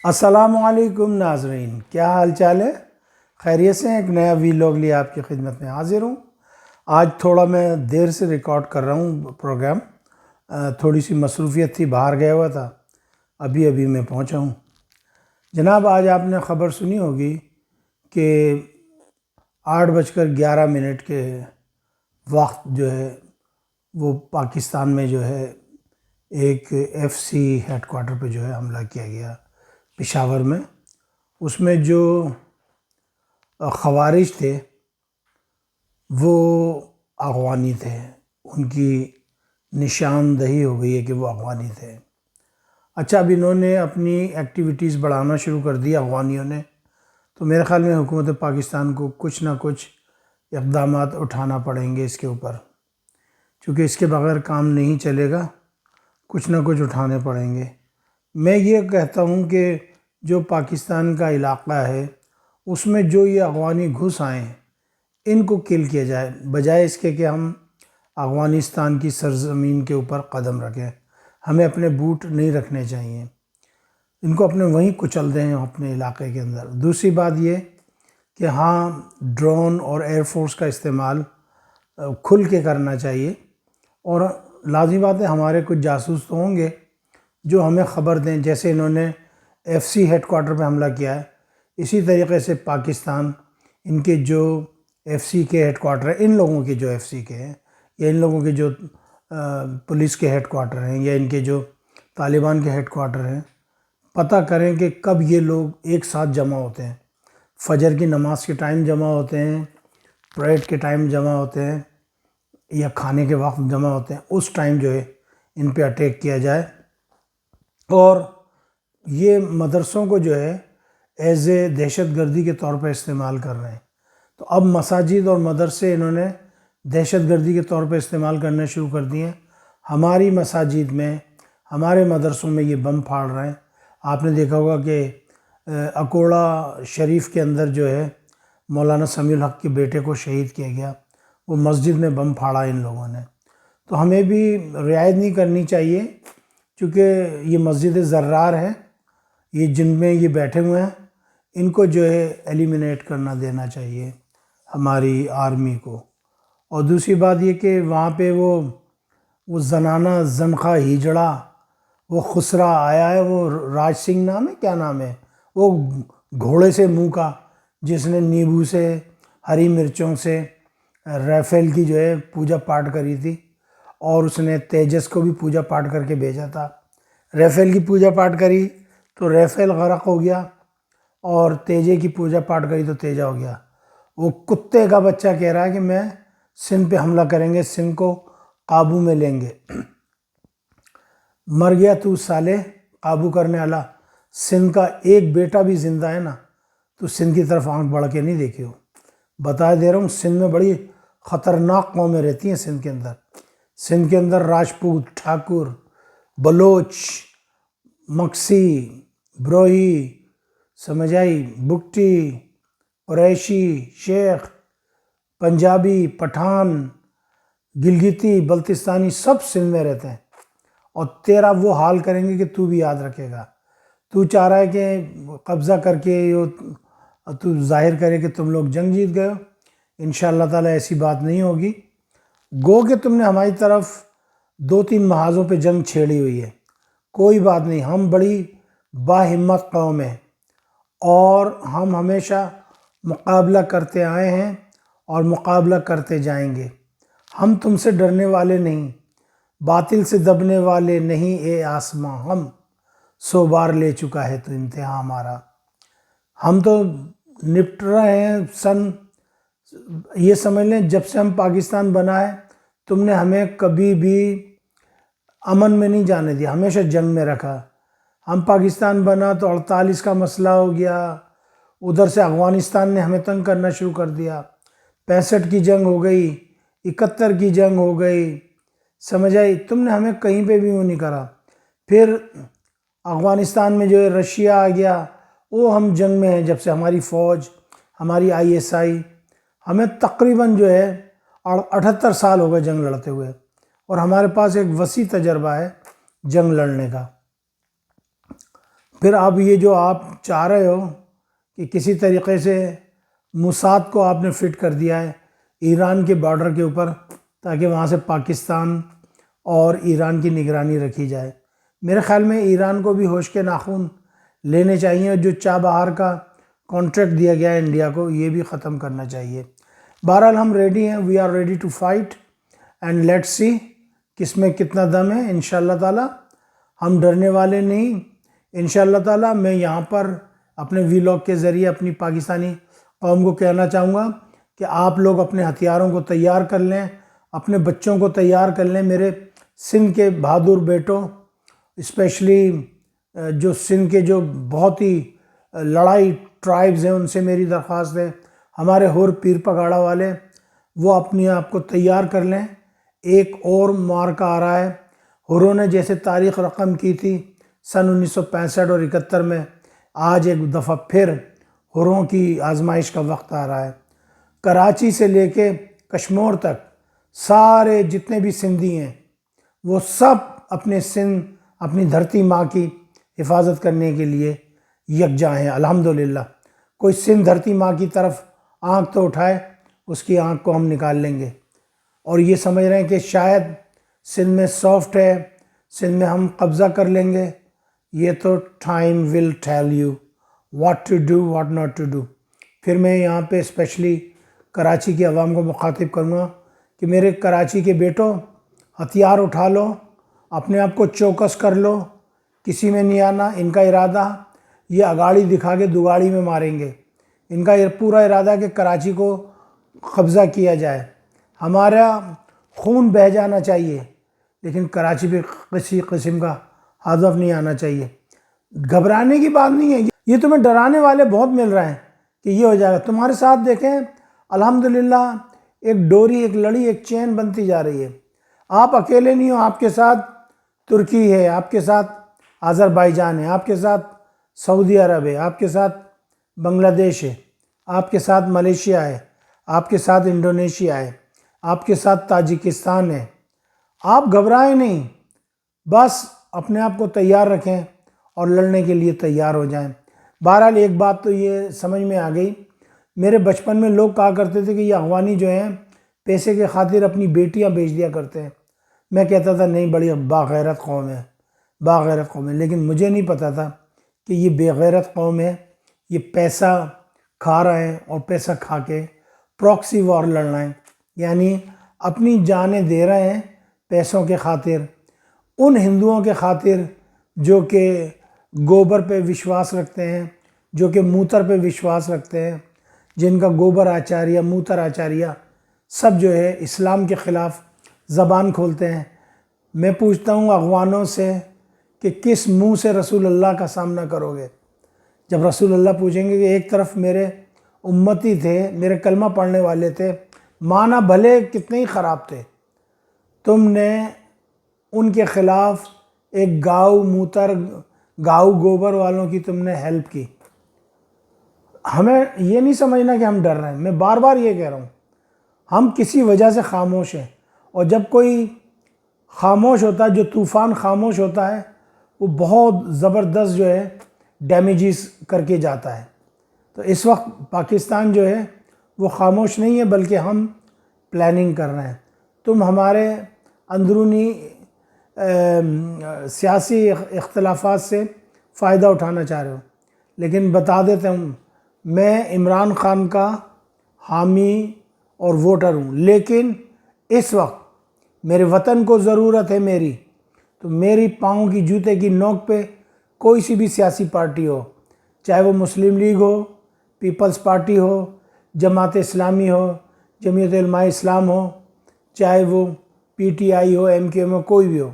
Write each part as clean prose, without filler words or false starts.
السلام علیکم ناظرین، کیا حال چال ہے؟ خیریت سے ہیں؟ ایک نیا ویلاگ لیے آپ کی خدمت میں حاضر ہوں۔ آج تھوڑا میں دیر سے ریکارڈ کر رہا ہوں پروگرام، تھوڑی سی مصروفیت تھی، باہر گیا ہوا تھا، ابھی میں پہنچا ہوں۔ جناب، آج آپ نے خبر سنی ہوگی کہ 8:11 کے وقت جو ہے وہ پاکستان میں جو ہے ایک ایف سی ہیڈ کوارٹر پہ جو ہے حملہ کیا گیا پشاور میں۔ اس میں جو خوارج تھے وہ اغوانی تھے، ان کی نشاندہی ہو گئی ہے کہ وہ اغوانی تھے۔ اچھا، اب انہوں نے اپنی ایکٹیویٹیز بڑھانا شروع کر دی اغوانیوں نے، تو میرے خیال میں حکومت پاکستان کو کچھ نہ کچھ اقدامات اٹھانا پڑیں گے اس کے اوپر، چونکہ اس کے بغیر کام نہیں چلے گا، کچھ نہ کچھ اٹھانے پڑیں گے۔ میں یہ کہتا ہوں کہ جو پاکستان کا علاقہ ہے اس میں جو یہ اغوانی گھس آئے ہیں ان کو کل کیا جائے، بجائے اس کے کہ ہم افغانستان کی سرزمین کے اوپر قدم رکھیں۔ ہمیں اپنے بوٹ نہیں رکھنے چاہیے، ان کو اپنے وہیں کچل دیں اپنے علاقے کے اندر۔ دوسری بات یہ کہ ہاں، ڈرون اور ایئر فورس کا استعمال کھل کے کرنا چاہیے، اور لازمی بات ہے ہمارے کچھ جاسوس تو ہوں گے جو ہمیں خبر دیں، جیسے انہوں نے ایف سی ہیڈ کوارٹر پہ حملہ کیا ہے، اسی طریقے سے پاکستان ان کے جو ایف سی کے ہیڈ کوارٹر ہیں، ان لوگوں کے جو ایف سی کے ہیں، یا ان لوگوں کے جو پولیس کے ہیڈ کوارٹر ہیں، یا ان کے جو طالبان کے ہیڈ کوارٹر ہیں، پتہ کریں کہ کب یہ لوگ ایک ساتھ جمع ہوتے ہیں۔ فجر کی نماز کے ٹائم جمع ہوتے ہیں، پریڈ کے ٹائم جمع ہوتے ہیں، یا کھانے کے وقت جمع ہوتے ہیں، اس ٹائم جو ہے ان پہ اٹیک کیا جائے۔ اور یہ مدرسوں کو جو ہے ایز اے دہشت گردی کے طور پہ استعمال کر رہے ہیں، تو اب مساجد اور مدرسے انہوں نے دہشت گردی کے طور پہ استعمال کرنے شروع کر دیے ہیں۔ ہماری مساجد میں، ہمارے مدرسوں میں یہ بم پھاڑ رہے ہیں۔ آپ نے دیکھا ہوگا کہ اکوڑا شریف کے اندر جو ہے مولانا سمیع الحق کے بیٹے کو شہید کیا گیا، وہ مسجد میں بم پھاڑا ان لوگوں نے۔ تو ہمیں بھی رعایت نہیں کرنی چاہیے، چونکہ یہ مسجد زرار ہے، یہ جن میں یہ بیٹھے ہوئے ہیں، ان کو جو ہے ایلیمینیٹ کرنا دینا چاہیے ہماری آرمی کو۔ اور دوسری بات یہ کہ وہاں پہ وہ زنانہ زنخہ ہیجڑا، وہ خسرا آیا ہے، وہ راج سنگھ نام ہے، کیا نام ہے، وہ گھوڑے سے منہ کا، جس نے نیبو سے، ہری مرچوں سے ریفیل کی جو ہے پوجا پاٹ کری تھی، اور اس نے تیجس کو بھی پوجا پاٹ کر کے بھیجا تھا۔ ریفیل کی پوجا پاٹ کری تو ریفیل غرق ہو گیا، اور تیجے کی پوجا پاٹ کری تو تیجا ہو گیا۔ وہ کتے کا بچہ کہہ رہا ہے کہ میں سندھ پہ حملہ کریں گے، سندھ کو قابو میں لیں گے۔ مر گیا تو سالے قابو کرنے والا، سندھ کا ایک بیٹا بھی زندہ ہے نا، تو سندھ کی طرف آنکھ بڑھ کے نہیں دیکھی ہو۔ بتا دے رہا ہوں، سندھ میں بڑی خطرناک قومیں رہتی ہیں سندھ کے اندر۔ سندھ کے اندر راجپوت، ٹھاکر، بلوچ، مکسی، بروہی، سمجھ آئی، بگٹی، قریشی، شیخ، پنجابی، پٹھان، گلگتی، بلتستانی، سب سندھ میں رہتے ہیں، اور تیرا وہ حال کریں گے کہ تو بھی یاد رکھے گا۔ تو چاہ رہا ہے کہ قبضہ کر کے تو ظاہر کرے کہ تم لوگ جنگ جیت گئے ہو۔ انشاءاللہ تعالیٰ ایسی بات نہیں ہوگی۔ گو کہ تم نے ہماری طرف 2-3 محاذوں پہ جنگ چھیڑی ہوئی ہے، کوئی بات نہیں، ہم بڑی باہمت قوم ہیں، اور ہم ہمیشہ مقابلہ کرتے آئے ہیں اور مقابلہ کرتے جائیں گے۔ ہم تم سے ڈرنے والے نہیں، باطل سے دبنے والے نہیں، اے آسماں ہم 100 بار لے چکا ہے تو امتحان ہمارا۔ ہم تو نپٹ رہے ہیں یہ سمجھ لیں جب سے ہم پاکستان بنا ہے، تم نے ہمیں کبھی بھی امن میں نہیں جانے دیا، ہمیشہ جنگ میں رکھا۔ ہم پاکستان بنا تو 48 کا مسئلہ ہو گیا، ادھر سے افغانستان نے ہمیں تنگ کرنا شروع کر دیا، 65 کی جنگ ہو گئی، 71 کی جنگ ہو گئی، سمجھ آئی؟ تم نے ہمیں کہیں پہ بھی وہ نہیں کرا۔ پھر افغانستان میں جو ہے رشیا آ گیا، وہ ہم جنگ میں ہیں جب سے، ہماری فوج، ہماری ISI، ہمیں تقریباً جو ہے 78 سال ہو گئے جنگ لڑتے ہوئے، اور ہمارے پاس ایک وسیع تجربہ ہے جنگ لڑنے کا۔ پھر اب یہ جو آپ چاہ رہے ہو کہ کسی طریقے سے موساد کو آپ نے فٹ کر دیا ہے ایران کے بارڈر کے اوپر، تاکہ وہاں سے پاکستان اور ایران کی نگرانی رکھی جائے۔ میرے خیال میں ایران کو بھی ہوش کے ناخن لینے چاہیے، اور جو چابہار کا کانٹریکٹ دیا گیا ہے انڈیا کو، یہ بھی ختم کرنا چاہیے۔ بہرحال ہم ریڈی ہیں، we are ready to fight and let's see کس میں کتنا دم ہے۔ انشاءاللہ تعالی ہم ڈرنے والے نہیں۔ انشاءاللہ تعالی میں یہاں پر اپنے ویلاگ کے ذریعے اپنی پاکستانی قوم کو کہنا چاہوں گا کہ آپ لوگ اپنے ہتھیاروں کو تیار کر لیں، اپنے بچوں کو تیار کر لیں۔ میرے سندھ کے بہادر بیٹوں، اسپیشلی جو سندھ کے جو بہت ہی لڑائی ٹرائبز ہیں، ان سے میری درخواست ہے، ہمارے ہور پیر پگاڑا والے، وہ اپنے آپ کو تیار کر لیں۔ ایک اور معرکہ آ رہا ہے، ہوروں نے جیسے تاریخ رقم کی تھی سن 1965 اور 71 میں، آج ایک دفعہ پھر ہوروں کی آزمائش کا وقت آ رہا ہے۔ کراچی سے لے کے کشمور تک سارے جتنے بھی سندھی ہیں وہ سب اپنے سندھ، اپنی دھرتی ماں کی حفاظت کرنے کے لیے یکجا ہیں الحمدللہ۔ کوئی سندھ دھرتی ماں کی طرف آنکھ تو اٹھائے، اس کی آنکھ کو ہم نکال لیں گے۔ اور یہ سمجھ رہے ہیں کہ شاید سندھ میں سافٹ ہے، سندھ میں ہم قبضہ کر لیں گے، یہ تو time will tell you what to do what not to do. پھر میں یہاں پہ اسپیشلی کراچی کے عوام کو مخاطب کروں گا کہ میرے کراچی کے بیٹوں، ہتھیار اٹھا لو، اپنے آپ کو چوکس کر لو، کسی میں نہیں آنا۔ ان کا ارادہ یہ اگاڑی دکھا کے دگاڑی میں ماریں گے۔ ان کا یہ پورا ارادہ ہے کہ کراچی کو قبضہ کیا جائے۔ ہمارا خون بہہ جانا چاہیے، لیکن کراچی پہ کسی قسم کا ہدف نہیں آنا چاہیے۔ گھبرانے کی بات نہیں ہے، یہ تمہیں ڈرانے والے بہت مل رہے ہیں کہ یہ ہو جائے گا۔ تمہارے ساتھ دیکھیں الحمدللہ ایک ڈوری، ایک لڑی، ایک چین بنتی جا رہی ہے۔ آپ اکیلے نہیں ہو، آپ کے ساتھ ترکی ہے، آپ کے ساتھ آذربائیجان ہے، آپ کے ساتھ سعودی عرب ہے، آپ کے ساتھ بنگلہ دیش ہے، آپ کے ساتھ ملیشیا ہے، آپ کے ساتھ انڈونیشیا ہے، آپ کے ساتھ تاجکستان ہے۔ آپ گھبرائیں نہیں، بس اپنے آپ کو تیار رکھیں اور لڑنے کے لیے تیار ہو جائیں۔ بہرحال ایک بات تو یہ سمجھ میں آ گئی، میرے بچپن میں لوگ کہا کرتے تھے کہ یہ افغانی جو ہیں پیسے کے خاطر اپنی بیٹیاں بیچ دیا کرتے ہیں۔ میں کہتا تھا نہیں، بڑی باغیرت قوم ہے، باغیرت قوم ہے، لیکن مجھے نہیں پتا تھا کہ یہ بے غیرت قوم ہے۔ یہ پیسہ کھا رہے ہیں اور پیسہ کھا کے پراکسی وار لڑ رہے ہیں، یعنی اپنی جانیں دے رہے ہیں پیسوں کے خاطر، ان ہندوؤں کے خاطر جو کہ گوبر پہ وشواس رکھتے ہیں، جو کہ موتر پہ وشواس رکھتے ہیں، جن کا گوبر آچاریہ، موتر آچاریہ سب جو ہے اسلام کے خلاف زبان کھولتے ہیں۔ میں پوچھتا ہوں افغانوں سے کہ کس منہ سے رسول اللہ کا سامنا کرو گے؟ جب رسول اللہ پوچھیں گے کہ ایک طرف میرے امتی تھے، میرے کلمہ پڑھنے والے تھے، معنی بھلے کتنے ہی خراب تھے، تم نے ان کے خلاف ایک گاؤ موتر، گاؤ گوبر والوں کی تم نے ہیلپ کی۔ ہمیں یہ نہیں سمجھنا کہ ہم ڈر رہے ہیں، میں بار بار یہ کہہ رہا ہوں، ہم کسی وجہ سے خاموش ہیں، اور جب کوئی خاموش ہوتا ہے، جو طوفان خاموش ہوتا ہے، وہ بہت زبردست جو ہے ڈیمیجز کر کے جاتا ہے۔ تو اس وقت پاکستان جو ہے وہ خاموش نہیں ہے، بلکہ ہم پلاننگ کر رہے ہیں۔ تم ہمارے اندرونی سیاسی اختلافات سے فائدہ اٹھانا چاہ رہے ہو، لیکن بتا دیتا ہوں میں عمران خان کا حامی اور ووٹر ہوں، لیکن اس وقت میرے وطن کو ضرورت ہے میری، تو میری پاؤں کی جوتے کی نوک پہ کوئی سی بھی سیاسی پارٹی ہو، چاہے وہ مسلم لیگ ہو، پیپلز پارٹی ہو، جماعت اسلامی ہو، جمعیت علماء اسلام ہو، چاہے وہ پی ٹی آئی ہو، ایم کیو ایم ہو، کوئی بھی ہو،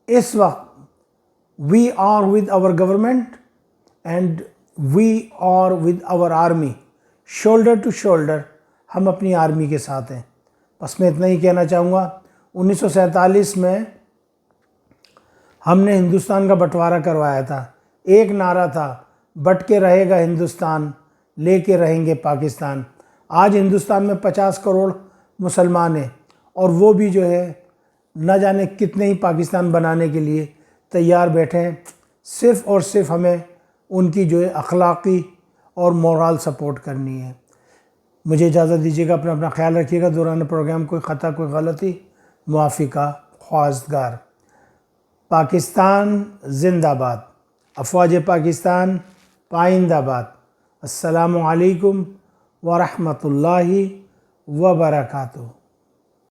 اس وقت we are with our government and we are with our army, shoulder to shoulder ہم اپنی آرمی کے ساتھ ہیں۔ بس میں اتنا ہی کہنا چاہوں گا۔ 1947 میں ہم نے ہندوستان کا بٹوارہ کروایا تھا، ایک نعرہ تھا، بٹ کے رہے گا ہندوستان، لے کے رہیں گے پاکستان۔ آج ہندوستان میں 50 کروڑ مسلمان ہیں، اور وہ بھی جو ہے نہ جانے کتنے ہی پاکستان بنانے کے لیے تیار بیٹھے ہیں۔ صرف اور صرف ہمیں ان کی جو ہے اخلاقی اور مورال سپورٹ کرنی ہے۔ مجھے اجازت دیجیے گا، اپنا خیال رکھیے گا۔ دوران پروگرام کوئی خطا، کوئی غلطی، معافی کا خواستگار۔ پاکستان زندہ باد، افواج پاکستان پائندہ باد۔ السلام علیکم ورحمۃ اللہ وبرکاتہ۔